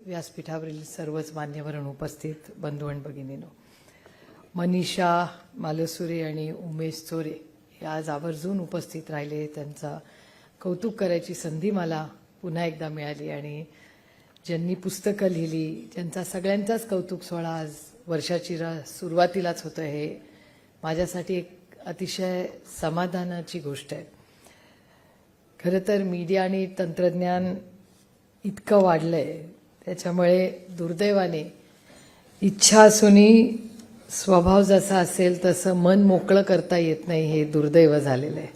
व्यासपीठावरील सर्वच मान्यवरांनो, उपस्थित बंधू आणि भगिनींनो, मनीषा मालुसरे आणि उमेश चोरे हे आज आवर्जून उपस्थित राहिले. त्यांचा कौतुक करायची संधी मला पुन्हा एकदा मिळाली आणि ज्यांनी पुस्तकं लिहिली, ज्यांचा सगळ्यांचाच कौतुक सोहळा आज वर्षाची सुरुवातीलाच होतं, हे माझ्यासाठी एक अतिशय समाधानाची गोष्ट आहे. खरं तर मीडिया आणि तंत्रज्ञान इतकं वाढलंय, त्याच्यामुळे दुर्दैवाने इच्छा असूनही स्वभाव जसा असेल तसं मन मोकळं करता येत नाही, हे दुर्दैव झालेलं आहे.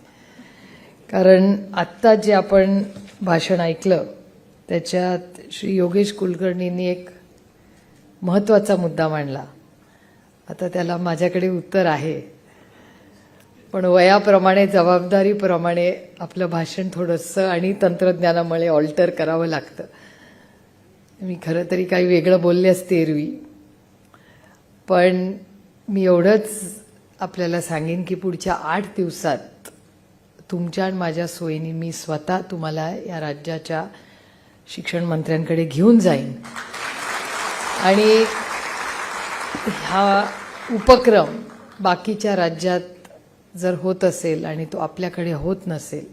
कारण आत्ता जे आपण भाषण ऐकलं त्याच्यात श्री योगेश कुलकर्णींनी एक महत्त्वाचा मुद्दा मांडला. आता त्याला माझ्याकडे उत्तर आहे, पण वयाप्रमाणे जबाबदारीप्रमाणे आपलं भाषण थोडंसं आणि तंत्रज्ञानामुळे ऑल्टर करावं लागतं. मी खरं तरी काही वेगळं बोलले असते एरवी, पण मी एवढंच आपल्याला सांगेन की पुढच्या 8 दिवसात तुमच्या आणि माझ्या सोयीने मी स्वतः तुम्हाला या राज्याच्या शिक्षण मंत्र्यांकडे घेऊन जाईन आणि हा उपक्रम बाकीच्या राज्यात जर होत असेल आणि तो आपल्याकडे होत नसेल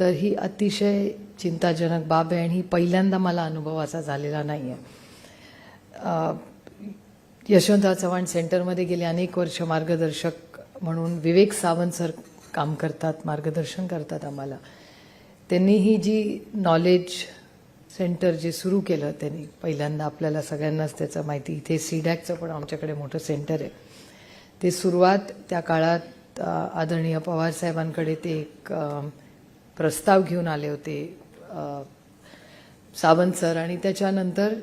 तर ही अतिशय चिंताजनक बाब आहे आणि ही पहिल्यांदा मला अनुभव असा झालेला नाही आहे. यशवंतराव चव्हाण सेंटरमध्ये गेले अनेक वर्ष मार्गदर्शक म्हणून विवेक सावंत सर काम करतात, मार्गदर्शन करतात आम्हाला. त्यांनी ही जी नॉलेज सेंटर जे सुरू केलं त्यांनी पहिल्यांदा, आपल्याला सगळ्यांनाच त्याचं माहिती, इथे सीडॅकचं पण आमच्याकडे मोठं सेंटर आहे. ते सुरुवात त्या काळात आदरणीय पवार साहेबांकडे ते एक प्रस्ताव घेऊन आले होते सावंत सर, आणि त्याच्यानंतर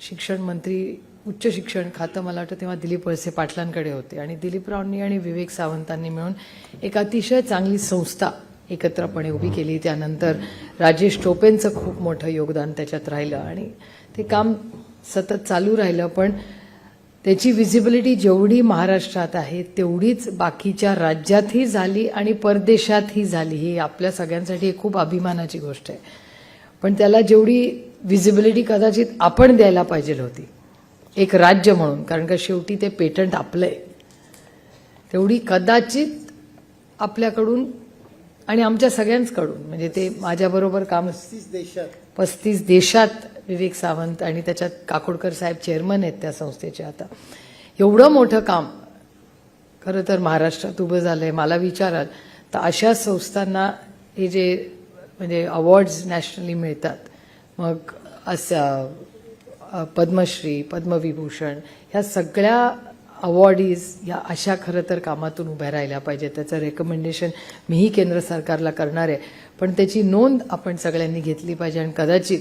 शिक्षण मंत्री, उच्च शिक्षण खातं मला वाटतं तेव्हा दिलीप वळसे पाटलांकडे होते, आणि दिलीपरावांनी आणि विवेक सावंतांनी मिळून एक अतिशय चांगली संस्था एकत्रपणे उभी केली. त्यानंतर राजेश टोपेंचं खूप मोठं योगदान त्याच्यात राहिलं आणि ते काम सतत चालू राहिलं. पण त्याची व्हिजिबिलिटी जेवढी महाराष्ट्रात आहे तेवढीच बाकीच्या राज्यातही झाली आणि परदेशातही झाली. ही आपल्या सगळ्यांसाठी एक खूप अभिमानाची गोष्ट आहे. पण त्याला जेवढी व्हिजिबिलिटी कदाचित आपण द्यायला पाहिजे होती एक राज्य म्हणून, कारण का शेवटी ते पेटंट आपलं आहे, तेवढी कदाचित आपल्याकडून आणि आमच्या सगळ्यांकडून, म्हणजे ते माझ्याबरोबर काम 35 देशात विवेक सावंत आणि त्याच्यात काकोडकर साहेब चेअरमन आहेत त्या संस्थेचे. आता एवढं मोठं काम खरं तर महाराष्ट्रात उभं झालंय. मला विचाराल तर अशा संस्थांना हे जे म्हणजे अवॉर्ड्स नॅशनली मिळतात, मग असं पद्मश्री, पद्मविभूषण, ह्या सगळ्या अवॉर्डीज या अशा खरं तर कामातून उभ्या राहिल्या पाहिजेत. त्याचं रेकमेंडेशन मीही केंद्र सरकारला करणार आहे, पण त्याची नोंद आपण सगळ्यांनी घेतली पाहिजे. आणि कदाचित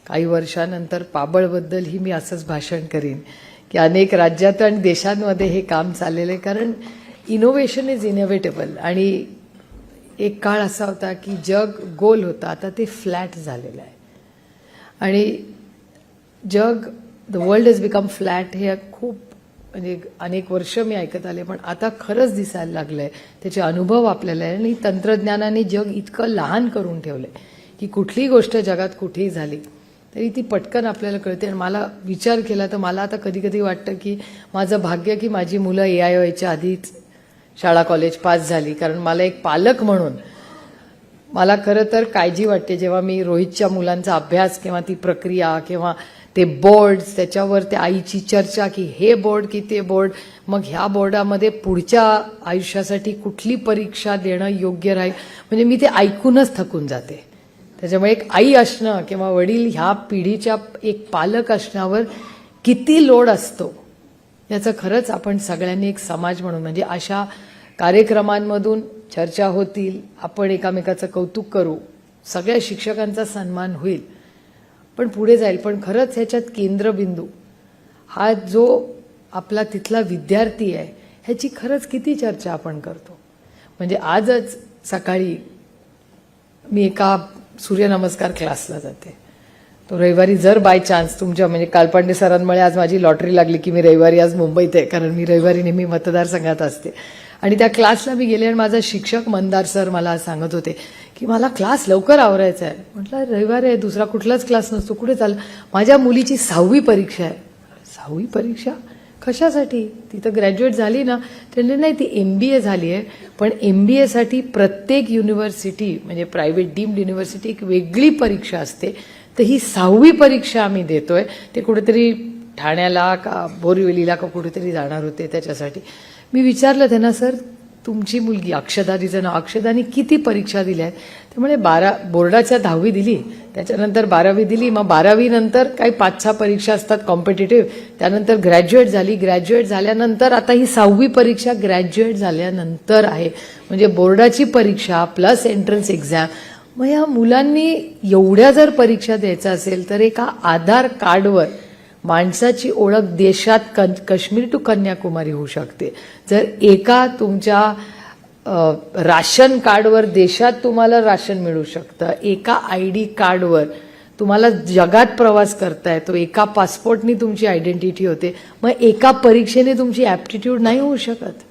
काही वर्षानंतर पाबळबद्दलही मी असंच भाषण करीन की अनेक राज्यात आणि देशांमध्ये हे काम चाललेलं आहे, कारण इनोव्हेशन इज इनोव्हेटेबल. आणि एक काळ असा होता की जग गोल होतं, आता ते फ्लॅट झालेलं आहे. आणि जग, the world has become flat, हे खूप म्हणजे अनेक वर्ष मी ऐकत आले, पण आता खरंच दिसायला लागलंय. त्याचे अनुभव आपल्याला आहे. आणि तंत्रज्ञानाने जग इतकं लहान करून ठेवलंय की कुठलीही गोष्ट जगात कुठेही झाली तरी ती पटकन आपल्याला कळते. आणि मला विचार केला तर मला आता कधी कधी वाटतं की माझं भाग्य की माझी मुलं AIOच्या आधीच शाळा कॉलेज पास झाली, कारण मला एक पालक म्हणून मला खरं तर काळजी वाटते जेव्हा मी रोहितच्या मुलांचा अभ्यास किंवा ती प्रक्रिया किंवा ते बोर्ड्स, त्याच्यावर त्या आईची चर्चा की हे बोर्ड की ते बोर्ड, मग ह्या बोर्डामध्ये पुढच्या आयुष्यासाठी कुठली परीक्षा देणं योग्य राहील, म्हणजे मी ते ऐकूनच थकून जाते. त्याच्यामुळे एक आई असणं किंवा वडील ह्या पिढीच्या एक पालक असण्यावर किती लोड असतो याचं खरंच आपण सगळ्यांनी एक समाज म्हणून, म्हणजे अशा कार्यक्रमांमधून चर्चा होतील, आपण एकामेकाचं कौतुक करू, सगळ्या शिक्षकांचा सन्मान होईल, पण पुढे जाईल. पण खरंच ह्याच्यात केंद्रबिंदू हा जो आपला तिथला विद्यार्थी आहे ह्याची खरंच किती चर्चा आपण करतो. म्हणजे आजच सकाळी मी एका सूर्यनमस्कार क्लासला जाते, तो रविवारी जर बाय चान्स तुमच्या म्हणजे कालपांडे सरांमुळे आज माझी लॉटरी लागली की मी रविवारी आज मुंबईत आहे, कारण मी रविवारी नेहमी मतदारसंघात असते. आणि त्या क्लासला मी गेले आणि माझा शिक्षक मंदार सर मला सांगत होते की मला क्लास लवकर आवरायचा आहे. म्हटलं रविवार आहे, दुसरा कुठलाच क्लास नसतो, कुठे चाललं. माझ्या मुलीची 6वी परीक्षा आहे. 6वी परीक्षा कशासाठी? ती तर ग्रॅज्युएट झाली ना. त्यांनी नाही, ती MBA झाली आहे, पण MBA साठी प्रत्येक युनिव्हर्सिटी म्हणजे प्रायव्हेट डीम्ड युनिव्हर्सिटी एक वेगळी परीक्षा असते. तर ही 6वी परीक्षा आम्ही देतोय. ते कुठेतरी ठाण्याला का बोरिवलीला का कुठेतरी जाणार होते त्याच्यासाठी. मी विचारलं त्यांना, सर तुमची मुलगी अक्षदा, तिचं नाव, अक्षदानी किती परीक्षा दिल्या आहेत? त्यामुळे बोर्डाच्या 10वी दिली, त्याच्यानंतर 12वी दिली, मग 12वी नंतर काही 5-6 परीक्षा असतात कॉम्पिटिटिव्ह, त्यानंतर ग्रॅज्युएट झाली. ग्रॅज्युएट झाल्यानंतर आता ही 6वी परीक्षा ग्रॅज्युएट झाल्यानंतर आहे. म्हणजे बोर्डाची परीक्षा प्लस एंट्रन्स एक्झाम. मग या मुलांनी एवढ्या जर परीक्षा द्यायचा असेल तर एका आधार कार्डवर माणसाची ओळख देशात काश्मीर टू कन्याकुमारी होऊ शकते. जर एका तुमच्या राशन कार्डवर देशात तुम्हाला राशन मिळू शकतं, एका ID कार्डवर तुम्हाला जगात प्रवास करता येतो, एका पासपोर्टनी तुमची आयडेंटिटी होते. मग एका परीक्षेने तुमची ॲप्टिट्यूड नाही होऊ शकत.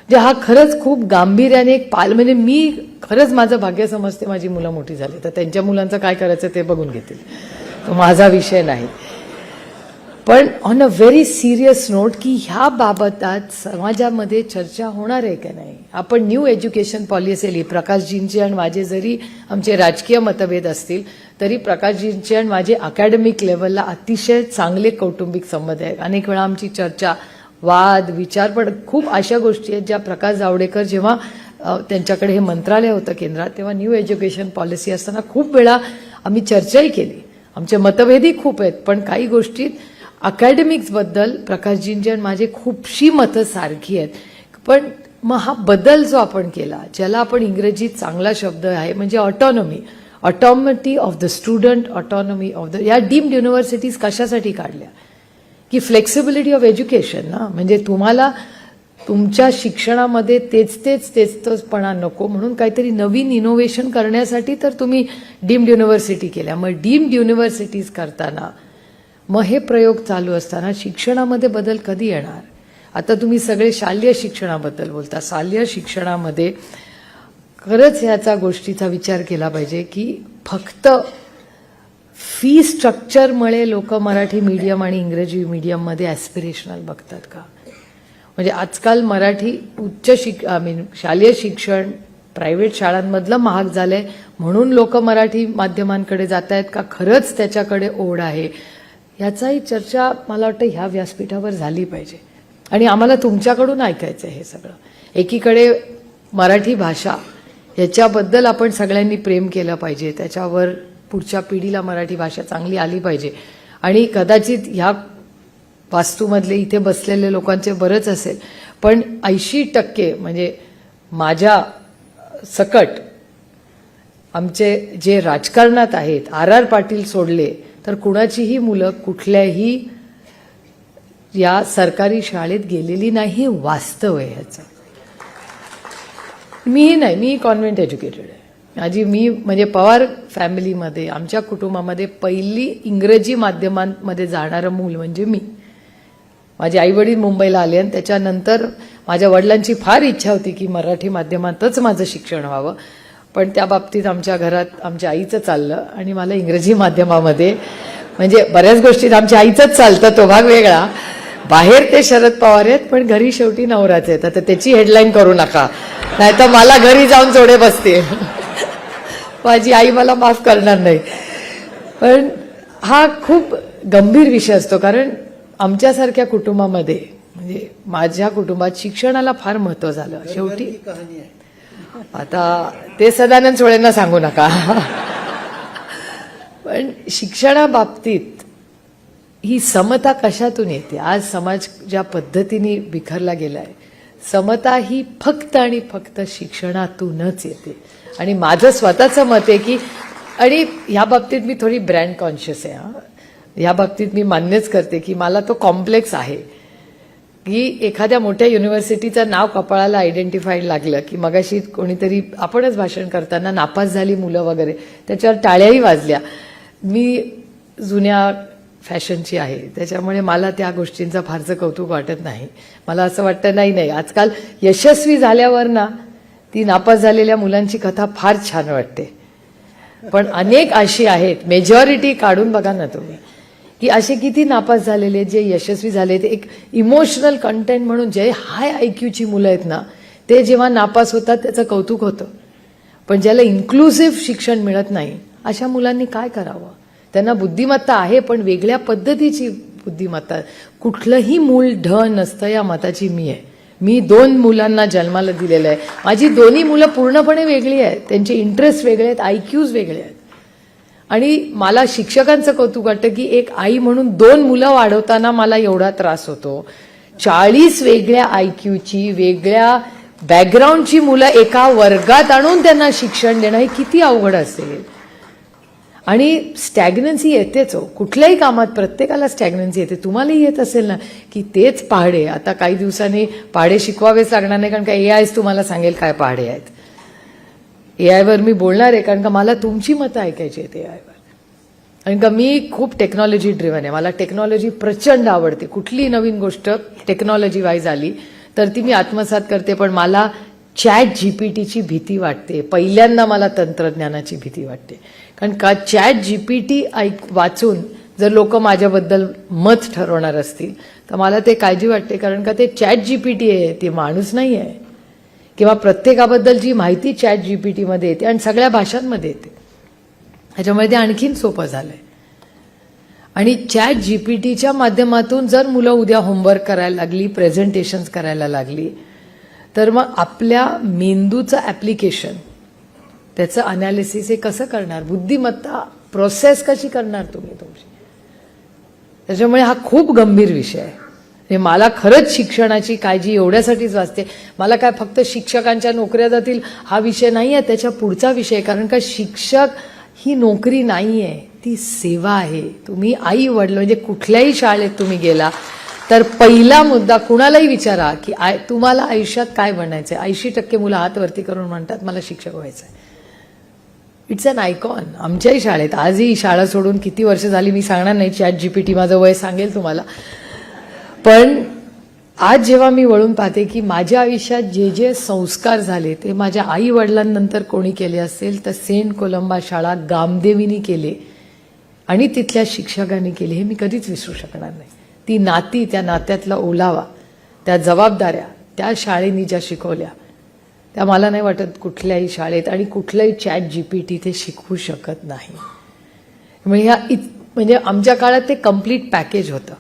जे हा खरंच खूप गांभीर्याने एक म्हणजे मी खरंच माझं भाग्य समजते माझी मुलं मोठी झाली, तर त्यांच्या मुलांचं काय करायचं ते बघून घेतील, तो माझा विषय नाही. पण on a very serious note की ह्या बाबत आज समाजामध्ये चर्चा होणार आहे का नाही. आपण न्यू एज्युकेशन पॉलिसी लिही. प्रकाशजींचे आणि माझे जरी आमचे राजकीय मतभेद असतील तरी प्रकाशजींचे आणि माझे अकॅडमिक लेवलला अतिशय चांगले कौटुंबिक संबंध आहेत. अनेक वेळा आमची चर्चा, वाद, विचार, पण खूप अशा गोष्टी आहेत ज्या प्रकाश जावडेकर जेव्हा त्यांच्याकडे हे मंत्रालय होतं केंद्रात, तेव्हा न्यू एज्युकेशन पॉलिसी असताना खूप वेळा आम्ही चर्चाही केली. आमचे मतभेदही खूप आहेत, पण काही गोष्टीत अकॅडमिक्सबद्दल प्रकाशजींची आणि माझी खूपशी मतं सारखी आहेत. पण मग हा बदल जो आपण केला, ज्याला आपण इंग्रजीत चांगला शब्द आहे म्हणजे autonomy, autonomy of the student, autonomy of the, या डीम्ड युनिव्हर्सिटीज कशासाठी काढल्या की फ्लेक्सिबिलिटी ऑफ एज्युकेशन ना. म्हणजे तुम्हाला तुमच्या शिक्षणामध्ये तेचपणा नको म्हणून काहीतरी नवीन इनोव्हेशन करण्यासाठी तर तुम्ही डीम्ड युनिव्हर्सिटी केल्या. मग डीम्ड युनिव्हर्सिटीज करताना मग हे प्रयोग चालू असताना शिक्षणामध्ये बदल कधी येणार. आता तुम्ही सगळे शालेय शिक्षणाबद्दल बोलता. शालेय शिक्षणामध्ये खरंच ह्याचा गोष्टीचा विचार केला पाहिजे की फक्त फी स्ट्रक्चरमुळे लोक मराठी मीडियम आणि इंग्रजी मीडियममध्ये ॲस्पिरेशनल बघतात का. म्हणजे आजकाल मराठी शालेय शिक्षण प्रायव्हेट शाळांमधलं महाग झालंय म्हणून लोक मराठी माध्यमांकडे जात आहेत का, खरंच त्याच्याकडे ओढ आहे. याचाही चर्चा मला वाटतं ह्या व्यासपीठावर झाली पाहिजे. आणि आम्हाला तुमच्याकडून ऐकायचं आहे हे सगळं. एकीकडे मराठी भाषा याच्याबद्दल आपण सगळ्यांनी प्रेम केलं पाहिजे, त्याच्यावर पुढच्या पिढीला मराठी भाषा चांगली आली पाहिजे. आणि कदाचित ह्या वास्तूमधले इथे बसलेले लोकांचे बरंच असेल, पण 80% म्हणजे माझ्या सकट आमचे जे राजकारणात आहेत, RR पाटील सोडले तर कुणाचीही मुलं कुठल्याही या सरकारी शाळेत गेलेली नाही. वास्तव आहे ह्याचं. मीही नाही, मी कॉन्व्हेंट एज्युकेटेड आहे. मी म्हणजे पवार फॅमिलीमध्ये आमच्या कुटुंबामध्ये पहिली इंग्रजी माध्यमांमध्ये जाणारं मूल म्हणजे मी. माझे आईवडील मुंबईला आले आणि त्याच्यानंतर माझ्या वडिलांची फार इच्छा होती की मराठी माध्यमातच माझं शिक्षण व्हावं, पण त्या बाबतीत आमच्या घरात आमच्या आईचं चाललं आणि मला इंग्रजी माध्यमामध्ये, म्हणजे बऱ्याच गोष्टीत आमच्या आईचंच चालतं, तो भाग वेगळा. बाहेर ते शरद पवार आहेत पण घरी शेवटी नवराच आहेत. आता त्याची हेडलाईन करू नका, नाहीतर मला घरी जाऊन जोडे बसते. माझी आई मला माफ करणार नाही. पण हा खूप गंभीर विषय असतो, कारण आमच्यासारख्या कुटुंबामध्ये म्हणजे माझ्या कुटुंबात शिक्षणाला फार महत्व झालं. शेवटी आता ते सदानंद सोळेंना सांगू नका. पण शिक्षणाबाबतीत ही समता कशातून येते. आज समाज ज्या पद्धतीने बिखरला गेलाय, समता ही फक्त आणि फक्त शिक्षणातूनच येते. आणि माझं स्वतःचं मत आहे की, आणि ह्या बाबतीत मी थोडी ब्रँड कॉन्शियस आहे. या बाबतीत मी मान्यच करते की मला तो कॉम्प्लेक्स आहे की एखाद्या मोठ्या युनिव्हर्सिटीचं नाव कपाळाला आयडेंटिफाईड लागलं की मगाशी कोणीतरी आपणच भाषण करताना नापास झाली मुलं वगैरे, त्याच्यावर टाळ्याही वाजल्या. मी जुन्या फॅशनची आहे त्याच्यामुळे मला त्या गोष्टींचं फारसं कौतुक वाटत नाही. मला असं वाटतं नाही आजकाल यशस्वी झाल्यावर ना ती नापास झालेल्या मुलांची कथा फार छान वाटते. पण अनेक अशी आहेत, मेजॉरिटी काढून बघा ना तुम्ही, की असे किती नापास झालेले जे यशस्वी झाले. ते एक इमोशनल कंटेंट म्हणून जे हाय IQ ची मुलं आहेत ना, ते जेव्हा नापास होतात त्याचं कौतुक होतं. पण ज्याला इन्क्लुसिव्ह शिक्षण मिळत नाही अशा मुलांनी काय करावं. त्यांना बुद्धिमत्ता आहे पण वेगळ्या पद्धतीची बुद्धिमत्ता. कुठलंही मूल ढ नसतं या मताची मी आहे. मी 2 मुलांना जन्माला दिलेलं आहे. माझी दोन्ही मुलं पूर्णपणे वेगळी आहेत, त्यांचे इंटरेस्ट वेगळे आहेत, IQs वेगळे आहेत. आणि मला शिक्षकांचं कौतुक वाटतं की एक आई म्हणून 2 मुलं वाढवताना मला एवढा त्रास होतो. 40 वेगळ्या IQची वेगळ्या बॅकग्राऊंडची मुलं एका वर्गात आणून त्यांना शिक्षण देणं हे किती अवघड असेल. आणि स्टॅग्नन्सी येतेच हो, कुठल्याही कामात प्रत्येकाला स्टॅग्नन्सी येते. तुम्हालाही येत असेल ना की तेच पहाडे. आता काही दिवसांनी पहाडे शिकवावेच लागणार नाही, कारण का AIच तुम्हाला सांगेल काय पहाडे आहेत. AIवर मी बोलणार आहे कारण का मला तुमची मतं ऐकायची आहेत AIवर. कारण का मी खूप टेक्नॉलॉजी ड्रिव्हन आहे. मला टेक्नॉलॉजी प्रचंड आवडते. कुठली नवीन गोष्ट टेक्नॉलॉजी वाईज आली तर ती मी आत्मसात करते. पण मला ChatGPTची भीती वाटते. पहिल्यांदा मला तंत्रज्ञानाची भीती वाटते. कारण का ChatGPT वाचून जर लोक माझ्याबद्दल मत ठरवणार असतील तर मला ते काळजी वाटते. कारण का ते ChatGPT आहे, ते माणूस नाही आहे. किंवा प्रत्येकाबद्दल जी माहिती ChatGPTमध्ये येते आणि सगळ्या भाषांमध्ये येते, ह्याच्यामुळे ते आणखीन सोपं झालंय. आणि ChatGPTच्या माध्यमातून जर मुलं उद्या होमवर्क करायला लागली, प्रेझेंटेशन्स करायला लागली, तर मग आपल्या मेंदूचं ॲप्लिकेशन, त्याचं अनालिसिस हे कसं करणार, बुद्धिमत्ता प्रोसेस कशी करणार तुम्ही तुमची. त्याच्यामुळे हा खूप गंभीर विषय आहे. मला खरंच शिक्षणाची काळजी एवढ्यासाठीच वाटते. मला काय फक्त शिक्षकांच्या नोकऱ्या जातील हा विषय नाही आहे, त्याच्या पुढचा विषय. कारण का शिक्षक ही नोकरी नाही आहे, ती सेवा आहे. तुम्ही आई वडील म्हणजे कुठल्याही शाळेत तुम्ही गेला तर पहिला मुद्दा कुणालाही विचारा की तुम्हाला आयुष्यात काय बनायचं आहे. 80% मुलं हात वरती करून म्हणतात मला शिक्षक व्हायचं आहे. It's an icon. आमच्याही शाळेत आजही शाळा सोडून किती वर्ष झाली मी सांगणार नाही, ChatGPT माझं वय सांगेल तुम्हाला. पण आज जेव्हा मी वळून पाहते की माझ्या आयुष्यात जे जे संस्कार झाले ते माझ्या आई वडिलांनंतर कोणी केले असेल तर सेंट कोलंबा शाळा गामदेवीनी केले आणि तिथल्या शिक्षकांनी केले, हे मी कधीच विसरू शकणार नाही. ती नाती, त्या नात्यातला ओलावा, त्या जबाबदाऱ्या त्या शाळेनी ज्या शिकवल्या त्या मला नाही वाटत कुठल्याही शाळेत आणि कुठलाही ChatGPT ते शिकवू शकत नाही. म्हणजे आमच्या काळात ते कम्प्लीट पॅकेज होतं.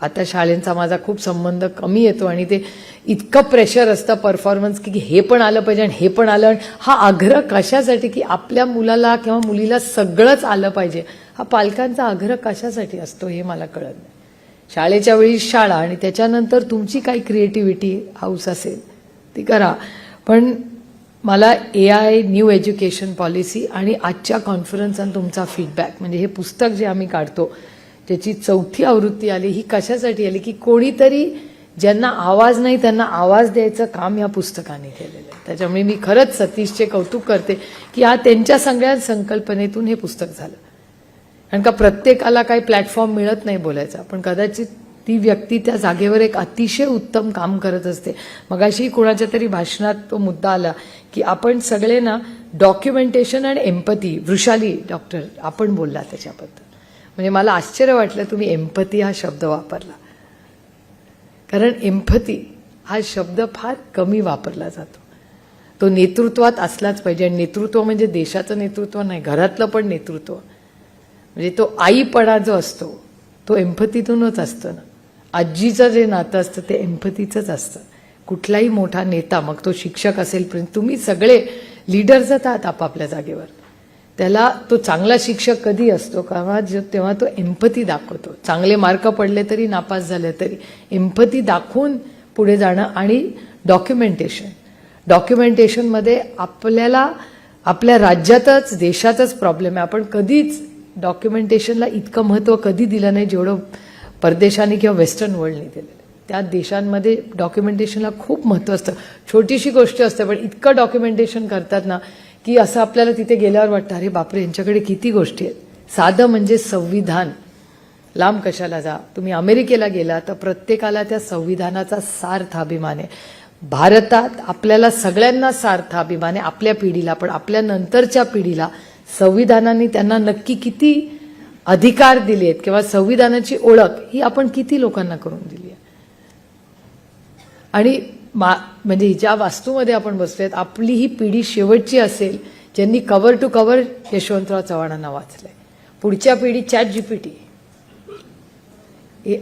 आता शाळेंचा माझा खूप संबंध कमी येतो आणि ते इतकं प्रेशर असतं परफॉर्मन्स की हे पण आलं पाहिजे आणि हे पण आलं. हा आग्रह कशासाठी की आपल्या मुलाला किंवा मुलीला सगळंच आलं पाहिजे, हा पालकांचा आग्रह कशासाठी असतो हे मला कळत नाही. शाळेच्या वेळी शाळा आणि त्याच्यानंतर तुमची काही क्रिएटिव्हिटी हाऊस असेल ती करा. पण मला AI न्यू एज्युकेशन पॉलिसी आणि आजच्या कॉन्फरन्स आणि तुमचा फीडबॅक, म्हणजे हे पुस्तक जे आम्ही काढतो ज्याची 4थी आवृत्ती आली, ही कशासाठी आली की कोणीतरी ज्यांना आवाज नाही त्यांना आवाज द्यायचं काम या पुस्तकाने केलेलं आहे. त्याच्यामुळे मी खरंच सतीशचे कौतुक करते की हा त्यांच्या सगळ्या संकल्पनेतून हे पुस्तक झालं. कारण का प्रत्येकाला काही प्लॅटफॉर्म मिळत नाही बोलायचा, पण कदाचित ती व्यक्ती त्या जागेवर एक अतिशय उत्तम काम करत असते. मगाशी कोणाच्या तरी भाषणात तो मुद्दा आला की आपण सगळे ना डॉक्युमेंटेशन आणि एम्पथी, वृषाली डॉक्टर आपण बोलला त्याच्याबद्दल. म्हणजे मला आश्चर्य वाटलं तुम्ही एम्पथी हा शब्द वापरला, कारण एम्पथी हा शब्द फार कमी वापरला जातो. तो नेतृत्वात असलाच पाहिजे. आणि नेतृत्व म्हणजे देशाचं नेतृत्व नाही, घरातलं पण नेतृत्व. म्हणजे तो आईपणा जो असतो तो एम्पथीतूनच असतं ना. आजीचं जे नातं असतं ते एम्पथीचंच असतं. कुठलाही मोठा नेता, मग तो शिक्षक असेल, तुम्ही सगळे लीडर्स आहात आपापल्या जागेवर. त्याला तो चांगला शिक्षक कधी असतो का तेव्हा तो एम्पथी दाखवतो. चांगले मार्क पडले तरी नापास झाले तरी एम्पथी दाखवून पुढे जाणं. आणि डॉक्युमेंटेशनमध्ये आपल्याला आपल्या राज्यातच देशातच प्रॉब्लेम आहे. आपण कधीच डॉक्युमेंटेशनला इतकं महत्त्व कधी दिलं नाही जेवढं परदेशांनी किंवा वेस्टर्न वर्ल्डने दिलेलं. त्या देशांमध्ये डॉक्युमेंटेशनला खूप महत्त्व असतं. छोटीशी गोष्ट असते पण इतकं डॉक्युमेंटेशन करतात ना की असं आपल्याला तिथे गेल्यावर वाटतं अरे बापरे यांच्याकडे किती गोष्टी आहेत. साधं म्हणजे संविधान, लांब कशाला जा. तुम्ही अमेरिकेला गेला तर प्रत्येकाला त्या संविधानाचा सार्थ अभिमान आहे. भारतात आपल्याला सगळ्यांना सार्थ अभिमान आहे, आपल्या पिढीला पण आपल्या नंतरच्या पिढीला संविधानाने त्यांना नक्की किती अधिकार दिले आहेत किंवा संविधानाची ओळख ही आपण किती लोकांना करून दिली आहे. आणि म्हणजे ज्या वास्तूमध्ये आपण बसलोय आपली ही पिढी शेवटची असेल ज्यांनी कव्हर टू कव्हर यशवंतराव चव्हाणांना वाचलंय. पुढच्या पिढी ChatGPT.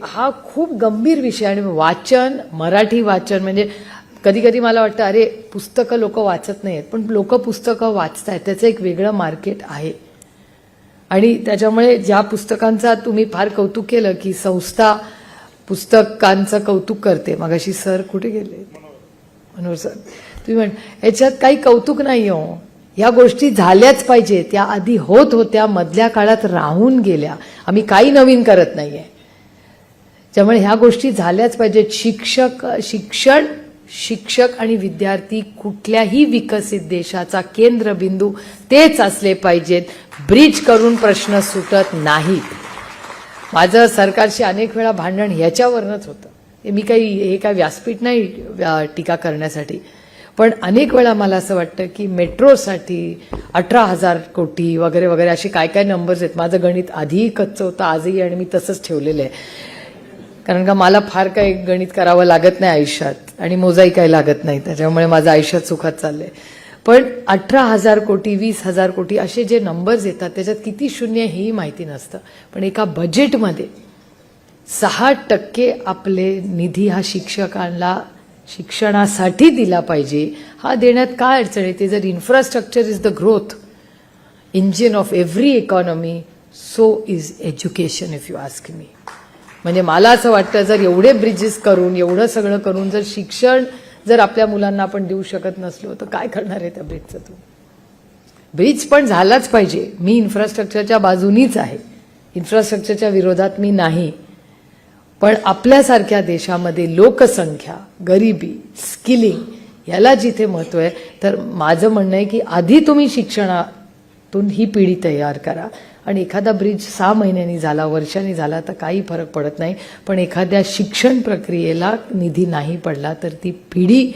हा खूप गंभीर विषय. आणि वाचन, मराठी वाचन, म्हणजे कधी कधी मला वाटतं अरे पुस्तकं लोक वाचत नाहीत, पण लोक पुस्तकं वाचतायत, त्याचं एक वेगळं मार्केट आहे. आणि त्याच्यामुळे ज्या पुस्तकांचा तुम्ही फार कौतुक केलं की संस्था पुस्तकांचं कौतुक करते. मगाशी सर कुठे गेले? मनोहर सर, तुम्ही याच्यात काही कौतुक नाही हो. ह्या गोष्टी झाल्याच पाहिजे. त्या आधी होत होत्या, मधल्या काळात राहून गेल्या. आम्ही काही नवीन करत नाहीये. त्यामुळे ह्या गोष्टी झाल्याच पाहिजेत. शिक्षक आणि विद्यार्थी कुठल्याही विकसित देशाचा केंद्रबिंदू तेच असले पाहिजेत. ब्रिज करून प्रश्न सुटत नाहीत. माझं सरकारशी अनेक वेळा भांडण ह्याच्यावरनच होतं. मी हे काय व्यासपीठ नाही टीका करण्यासाठी, पण अनेक वेळा मला असं वाटतं की मेट्रोसाठी 18,000 कोटी वगैरे वगैरे असे काय काय नंबर्स आहेत. माझं गणित आधीही कच्चं होतं, आजही, आणि मी तसंच ठेवलेलं आहे. कारण का मला फार काही गणित करावं लागत नाही आयुष्यात आणि मोजाही काही लागत नाही, त्याच्यामुळे माझं आयुष्यात सुखात चाललंय. पण 18,000 कोटी, 20,000 कोटी असे जे नंबर्स येतात त्याच्यात किती शून्य हेही माहिती नसतं. पण एका बजेटमध्ये 6% आपले निधी हा शिक्षकांना शिक्षणासाठी दिला पाहिजे. हा देण्यात काय अडचण आहे? ते जर infrastructure is the growth engine of every economy, so is education if you ask me. म्हणजे मला असं वाटतं जर एवढे ब्रिजेस करून, एवढं सगळं करून जर शिक्षण जर आपल्या मुलांना आपण देऊ शकत नसलो तर काय करणार आहे त्या ब्रिजचं? तू ब्रिज पण झालाच पाहिजे. मी इन्फ्रास्ट्रक्चरच्या बाजूनीच आहे, इन्फ्रास्ट्रक्चरच्या विरोधात मी नाही. पण आपल्यासारख्या देशामध्ये लोकसंख्या, गरिबी, स्किलिंग याला जिथे महत्व आहे, तर माझं म्हणणं आहे की आधी तुम्ही शिक्षणातून ही पिढी तयार करा. आणि एखादा ब्रिज 6 महिन्यांनी झाला, वर्षांनी झाला तर काही फरक पडत नाही. पण एखाद्या शिक्षण प्रक्रियेला निधी नाही पडला तर ती पिढी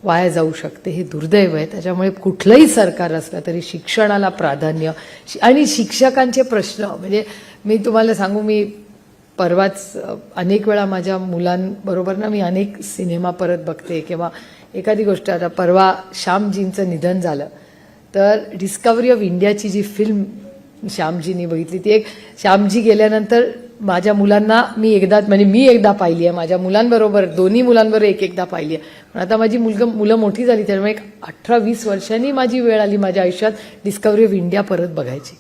वाया जाऊ शकते. हे दुर्दैव आहे. त्याच्यामुळे कुठलंही सरकार असलं तरी शिक्षणाला प्राधान्य. आणि शिक्षकांचे प्रश्न, म्हणजे मी तुम्हाला सांगू, मी परवाच अनेक वेळा माझ्या मुलांबरोबर ना मी अनेक सिनेमा परत बघते किंवा एखादी गोष्ट. आता परवा श्यामजींचं निधन झालं तर डिस्कव्हरी ऑफ इंडियाची जी फिल्म श्यामजींनी बघितली, ती एक श्यामजी गेल्यानंतर माझ्या मुलांना मी एकदा पाहिली आहे. माझ्या मुलांबरोबर, दोन्ही मुलांबरोबर एकदा पाहिली आहे. पण आता माझी मुलं मोठी झाली त्यामुळे एक 18-20 वर्षांनी माझी वेळ आली माझ्या आयुष्यात डिस्कव्हरी ऑफ इंडिया परत बघायची.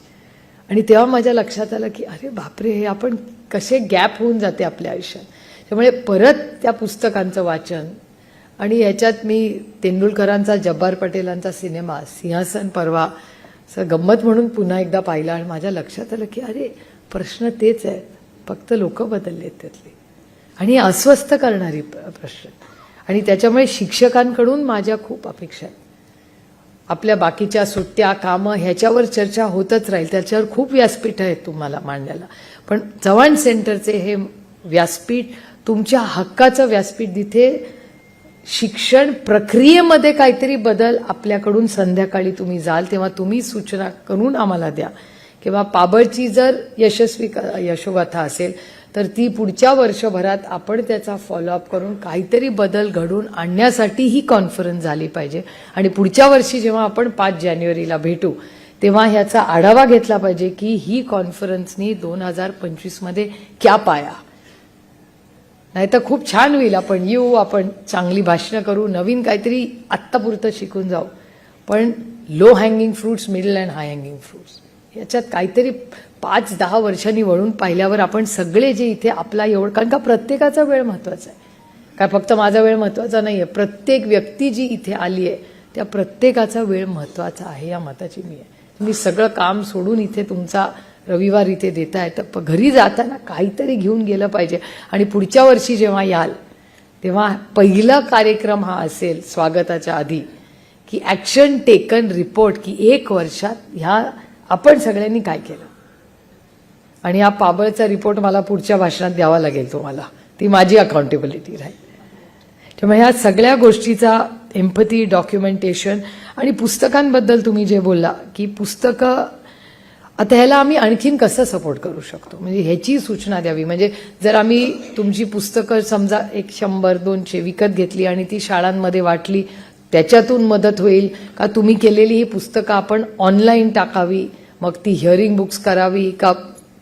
आणि तेव्हा माझ्या लक्षात आलं की अरे बापरे, हे आपण कसे गॅप होऊन जाते आपल्या आयुष्यात. त्यामुळे परत त्या पुस्तकांचं वाचन. आणि ह्याच्यात मी तेंडुलकरांचा, जब्बार पटेलांचा सिनेमा सिंहासन परवा गंमत म्हणून पुन्हा एकदा पाहिला आणि माझ्या लक्षात आलं की अरे प्रश्न तेच आहेत, फक्त लोक बदललेत त्यातले. आणि अस्वस्थ करणारी प्रश्न. आणि त्याच्यामुळे शिक्षकांकडून माझ्या खूप अपेक्षा आहेत. आपल्या बाकीच्या सुट्ट्या, कामं ह्याच्यावर चर्चा होतच राहील, त्याच्यावर खूप व्यासपीठ आहेत तुम्हाला मांडायला. पण चव्हाण सेंटरचे हे व्यासपीठ तुमच्या हक्काचं व्यासपीठ, जिथे शिक्षण प्रक्रियेमध्ये काहीतरी बदल आपल्याकडून संध्याकाळी तुम्ही जाल तेव्हा तुम्ही सूचना करून आम्हाला द्या. किंवा पाबळची जर यशस्वी यशोगाथा असेल तर ती पुढच्या वर्षभरात आपण त्याचा फॉलोअप करून काहीतरी बदल घडवून आणण्यासाठी ही कॉन्फरन्स झाली पाहिजे. आणि पुढच्या वर्षी जेव्हा आपण 5 जानेवारीला भेटू तेव्हा ह्याचा आढावा घेतला पाहिजे की ही कॉन्फरन्सनी 2025 मध्ये क्या पाया. नाही तर खूप छान होईल, आपण येऊ, आपण चांगली भाषणं करू, नवीन काहीतरी आत्तापुरतं शिकून जाऊ. पण low hanging fruits, middle and high hanging fruits याच्यात काहीतरी 5-10 वर्षांनी वळून पाहिल्यावर आपण सगळे जे इथे आपला एवढं, कारण का प्रत्येकाचा वेळ महत्त्वाचा आहे. काय फक्त माझा वेळ महत्त्वाचा नाही आहे, प्रत्येक व्यक्ती जी इथे आली आहे त्या प्रत्येकाचा वेळ महत्त्वाचा आहे या मताची मी आहे. तुम्ही सगळं काम सोडून इथे तुमचा रविवार इथे देताय तर घरी जाताना काहीतरी घेऊन गेलं पाहिजे. आणि पुढच्या वर्षी जेव्हा याल तेव्हा पहिला कार्यक्रम हा असेल स्वागताच्या आधी की ॲक्शन टेकन रिपोर्ट, की 1 वर्षात ह्या आपण सगळ्यांनी काय केलं. आणि हा पाबळचा रिपोर्ट मला पुढच्या भाषणात द्यावा लागेल तुम्हाला, ती माझी अकाउंटेबिलिटी राहील. त्यामुळे ह्या सगळ्या गोष्टीचा एम्पथी, डॉक्युमेंटेशन आणि पुस्तकांबद्दल तुम्ही जे बोलला की पुस्तकं आता ह्याला आम्ही आणखीन कसं सपोर्ट करू शकतो, म्हणजे ह्याची सूचना द्यावी. म्हणजे जर आम्ही तुमची पुस्तकं समजा 100-200 विकत घेतली आणि ती शाळांमध्ये वाटली, त्याच्यातून मदत होईल का? तुम्ही केलेली ही पुस्तकं आपण ऑनलाईन टाकावी, मग ती हिअरिंग बुक्स करावी का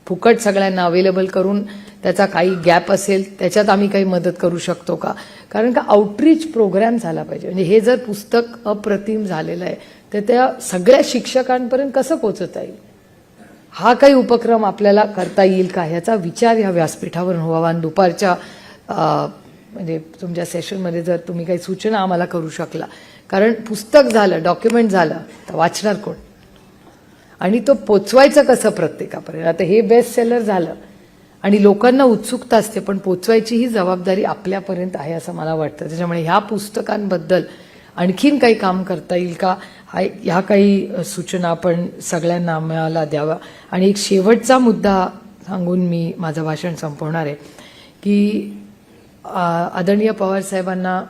फुकट सगळ्यांना अवेलेबल करून त्याचा काही गॅप असेल त्याच्यात आम्ही काही मदत करू शकतो का? कारण का आउटरीच प्रोग्राम झाला पाहिजे. म्हणजे हे जर पुस्तक अप्रतिम झालेलं आहे तर त्या सगळ्या शिक्षकांपर्यंत कसं पोहोचता येईल, हा काही उपक्रम आपल्याला करता येईल का, ह्याचा विचार ह्या व्यासपीठावर व्हावा. आणि दुपारच्या म्हणजे तुमच्या सेशनमध्ये जर तुम्ही काही सूचना आम्हाला करू शकला, कारण पुस्तक झालं, डॉक्युमेंट झालं तर वाचणार कोण आणि तो पोचवायचं कसं प्रत्येकापर्यंत. आता हे बेस्ट सेलर झालं आणि लोकांना उत्सुकता असते, पण पोचवायची ही जबाबदारी आपल्यापर्यंत आहे असं मला वाटतं. त्याच्यामुळे ह्या पुस्तकांबद्दल आणखीन काही काम करता येईल का, ह्या काही सूचना आपण सगळ्यांना आम्हाला द्यावा. आणि एक शेवटचा मुद्दा सांगून मी माझं भाषण संपवणार आहे की आदरणीय पवार साहेबांना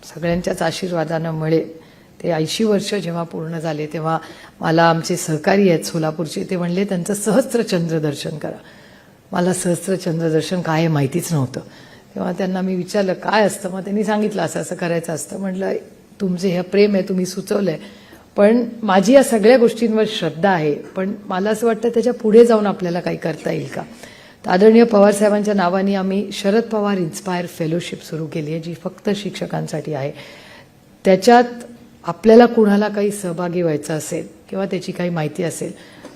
सगळ्यांच्याच आशीर्वादानं मिळेल. ते 80 वर्ष जेव्हा पूर्ण झाले तेव्हा मला आमचे सहकारी आहेत सोलापूरचे, ते म्हणले त्यांचं सहस्त्रचंद्र दर्शन करा. मला सहस्त्रचंद्र दर्शन काय आहे माहितीच नव्हतं. तेव्हा त्यांना मी विचारलं काय असतं, मग त्यांनी सांगितलं असं असं करायचं असतं. म्हटलं तुमचे हे प्रेम आहे, तुम्ही सुचवलंय, पण माझी या सगळ्या गोष्टींवर श्रद्धा आहे, पण मला असं वाटतं त्याच्या पुढे जाऊन आपल्याला काही करता येईल का. तर आदरणीय पवार साहेबांच्या नावाने आम्ही शरद पवार इन्स्पायर फेलोशिप सुरू केली आहे, जी फक्त शिक्षकांसाठी आहे. त्याच्यात आपल्याला कुणाला काही सहभागी व्हायचं असेल किंवा त्याची काही माहिती असेल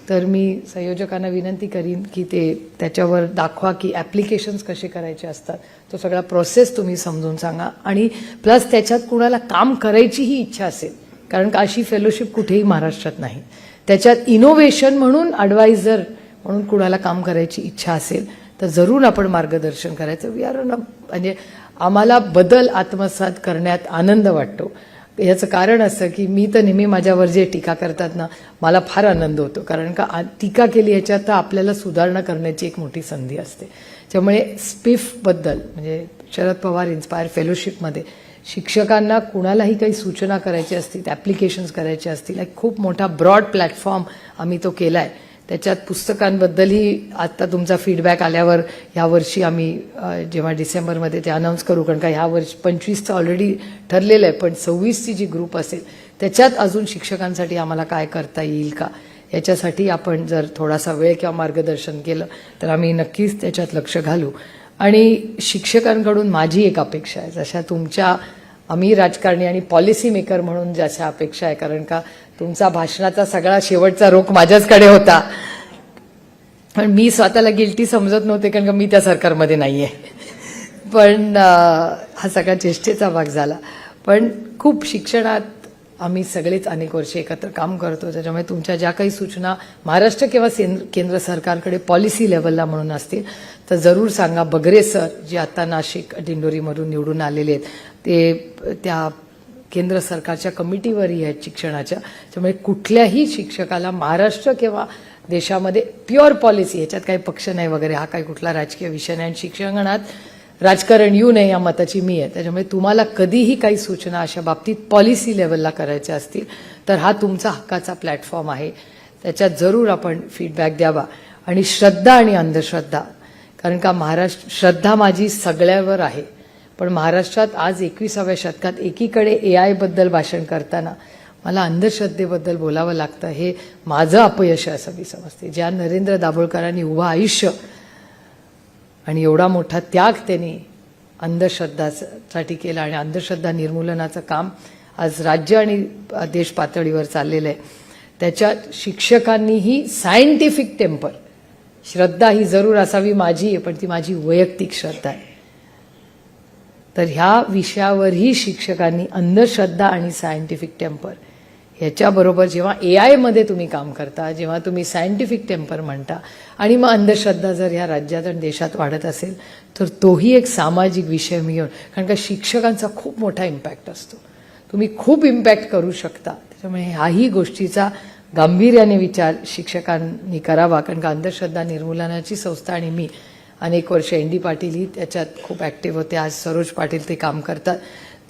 तर मी संयोजकांना विनंती करीन की ते त्याच्यावर दाखवा की ॲप्लिकेशन्स कसे करायचे असतात, तो सगळा प्रोसेस तुम्ही समजून सांगा. आणि प्लस त्याच्यात कुणाला काम करायचीही इच्छा असेल, कारण का अशी फेलोशिप कुठेही महाराष्ट्रात नाही, त्याच्यात इनोव्हेशन म्हणून ॲडवायझर म्हणून कुणाला काम करायची इच्छा असेल तर जरूर आपण मार्गदर्शन करायचं. वी आर म्हणजे आम्हाला बदल आत्मसात करण्यात आनंद वाटतो. याचं कारण असं की मी तर नेहमी माझ्यावर जे टीका करतात ना, मला फार आनंद होतो, कारण का टीका केली याच्यात तर आपल्याला सुधारणा करण्याची एक मोठी संधी असते. त्यामुळे स्पिफबद्दल म्हणजे शरद पवार इन्स्पायर फेलोशिपमध्ये शिक्षकांना कुणालाही काही सूचना करायची असतील, ॲप्लिकेशन्स करायचे असतील, एक खूप मोठा ब्रॉड प्लॅटफॉर्म आम्ही तो केला आहे. त्याच्यात पुस्तकांबद्दलही आता तुमचा फीडबॅक आल्यावर ह्यावर्षी आम्ही जेव्हा डिसेंबरमध्ये ते अनाऊन्स करू, कारण का ह्या वर्षी 25चं ऑलरेडी ठरलेलं आहे, पण 26ची जी ग्रुप असेल त्याच्यात अजून शिक्षकांसाठी आम्हाला काय करता येईल का, याच्यासाठी आपण जर थोडासा वेळ किंवा मार्गदर्शन केलं तर आम्ही नक्कीच त्याच्यात लक्ष घालू. आणि शिक्षकांकडून माझी एक अपेक्षा आहे, जशा तुमच्या आम्ही राजकारणी आणि पॉलिसी मेकर म्हणून जशा अपेक्षा आहे, कारण का तुमचा भाषणाचा सगळा शेवटचा रोख माझ्याचकडे होता, पण मी स्वतःला गिल्टी समजत नव्हते कारण का मी त्या सरकारमध्ये नाही आहे. पण हा सगळा चेष्टेचा भाग झाला. पण खूप शिक्षणात आम्ही सगळेच अनेक वर्षे एकत्र काम करतो, त्याच्यामुळे तुमच्या ज्या काही सूचना महाराष्ट्र किंवा केंद्र सरकारकडे पॉलिसी लेवलला म्हणून असतील तर जरूर सांगा. बगरे सर जे आता नाशिक दिंडोरीमधून निवडून आलेले आहेत, ते त्या केंद्र सरकारच्या कमिटीवरही आहेत शिक्षणाच्या, त्यामुळे कुठल्याही शिक्षकाला महाराष्ट्र किंवा देशामध्ये प्युअर पॉलिसी, ह्याच्यात काही पक्ष नाही वगैरे, हा काही कुठला राजकीय विषय नाही, आणि शिक्षणात राजकारण येऊ नये या मताची मी आहे. त्याच्यामुळे तुम्हाला कधीही काही सूचना अशा बाबतीत पॉलिसी लेवलला करायच्या असतील तर हा तुमचा हक्काचा प्लॅटफॉर्म आहे, त्याच्यात जरूर आपण फीडबॅक द्यावा. आणि श्रद्धा आणि अंधश्रद्धा, कारण का महाराष्ट्र श्रद्धा माझी सगळ्यावर आहे, पण महाराष्ट्रात आज 21व्या शतकात एकीकडे AI बद्दल भाषण करताना मला अंधश्रद्धेबद्दल बोलावं लागतं, हे माझं अपयश आहे असं मी समजते. ज्या नरेंद्र दाभोळकरांनी उभं आयुष्य आणि एवढा मोठा त्याग त्यांनी अंधश्रद्धासाठी केला आणि अंधश्रद्धा निर्मूलनाचं काम आज राज्य आणि देश पातळीवर चाललेलं आहे, त्याच्यात शिक्षकांनीही सायंटिफिक टेम्पर, श्रद्धा ही जरूर असावी माझी आहे, पण ती माझी वैयक्तिक श्रद्धा आहे. तर ह्या विषयावरही शिक्षकांनी अंधश्रद्धा आणि सायंटिफिक टेम्पर ह्याच्याबरोबर जेव्हा AI मध्ये तुम्ही काम करता, जेव्हा तुम्ही सायंटिफिक टेम्पर म्हणता आणि मग अंधश्रद्धा जर ह्या राज्यात आणि देशात वाढत असेल तर तोही एक सामाजिक विषय मिळून, कारण का शिक्षकांचा खूप मोठा इम्पॅक्ट असतो, तुम्ही खूप इम्पॅक्ट करू शकता. त्याच्यामुळे ह्याही गोष्टीचा गांभीर्याने विचार शिक्षकांनी करावा, कारण का अंधश्रद्धा निर्मूलनाची संस्था आणि मी अनेक वर्ष ND पाटीलही त्याच्यात खूप ॲक्टिव्ह होते. आज सरोज पाटील ते काम करतात.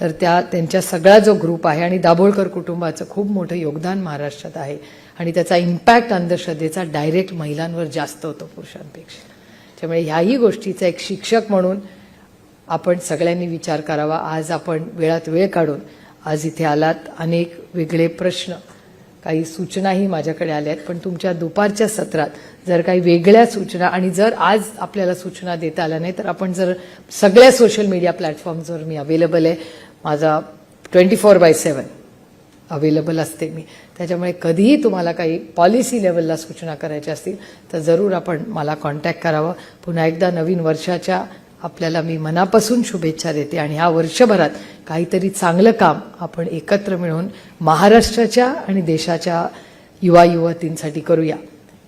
तर त्यांच्या सगळा जो ग्रुप आहे आणि दाभोळकर कुटुंबाचं खूप मोठं योगदान महाराष्ट्रात आहे आणि त्याचा इम्पॅक्ट अंधश्रद्धेचा डायरेक्ट महिलांवर जास्त होतो पुरुषांपेक्षा. त्यामुळे ह्याही गोष्टीचा एक शिक्षक म्हणून आपण सगळ्यांनी विचार करावा. आज आपण वेळात वेळ काढून आज इथे आलात. अनेक वेगळे प्रश्न, काही सूचनाही माझ्याकडे आल्या आहेत, पण तुमच्या दुपारच्या सत्रात जर काही वेगळ्या सूचना आणि जर आज आपल्याला सूचना देता आल्या नाही तर आपण जर सगळ्या सोशल मीडिया प्लॅटफॉर्म्सवर मी अवेलेबल आहे. माझा 24/7 अवेलेबल असते मी. त्याच्यामुळे कधीही तुम्हाला काही पॉलिसी लेवलला सूचना करायच्या असतील तर जरूर आपण मला कॉन्टॅक्ट करावं. पुन्हा एकदा नवीन वर्षाच्या आपल्याला मी मनापासून शुभेच्छा देते आणि ह्या वर्षभरात काहीतरी चांगलं काम आपण एकत्र मिळून महाराष्ट्राच्या आणि देशाच्या युवा युवतींसाठी करूया.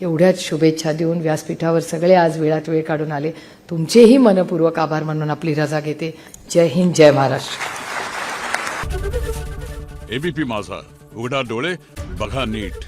एवढ्याच शुभेच्छा देऊन व्यासपीठावर सगळे आज वेळात वेळ काढून आले. तुमचेही मनपूर्वक आभार मानून आपली रजा घेते. जय हिंद, जय महाराष्ट्र. ABP माझा, उघडा डोळे बघा नीट.